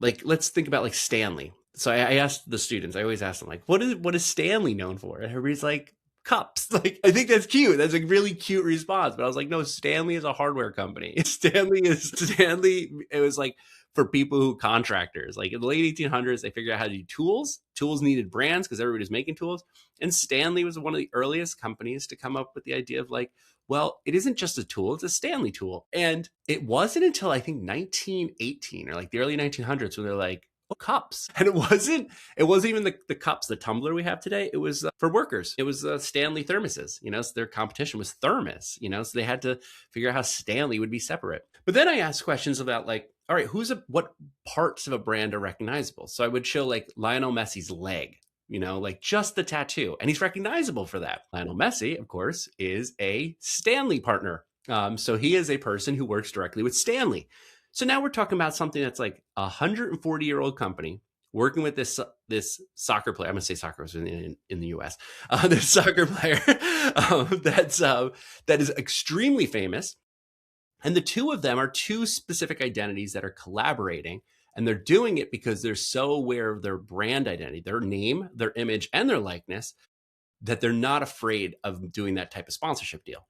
like, let's think about like Stanley. So I asked the students, I always ask them like, what is Stanley known for? And everybody's like, cups. Like, I think that's cute. That's a really cute response. But I was like, no, Stanley is a hardware company. Stanley. It was like for people who contractors, like in the late 1800s, they figured out how to do tools. Tools needed brands because everybody was making tools. And Stanley was one of the earliest companies to come up with the idea of like, well, it isn't just a tool, it's a Stanley tool. And it wasn't until I think 1918 or like the early 1900s when they're like, oh, cups. And it wasn't even the cups, the tumbler we have today. It was for workers. It was Stanley thermoses, so their competition was thermos, so they had to figure out how Stanley would be separate. But then I asked questions about like, all right, what parts of a brand are recognizable? So I would show like Lionel Messi's leg, like just the tattoo. And he's recognizable for that. Lionel Messi, of course, is a Stanley partner. So he is a person who works directly with Stanley. So now we're talking about something that's like a 140-year-old company working with this soccer player. I'm going to say soccer was in the U.S. This soccer player that is extremely famous. And the two of them are two specific identities that are collaborating. And they're doing it because they're so aware of their brand identity, their name, their image, and their likeness, that they're not afraid of doing that type of sponsorship deal.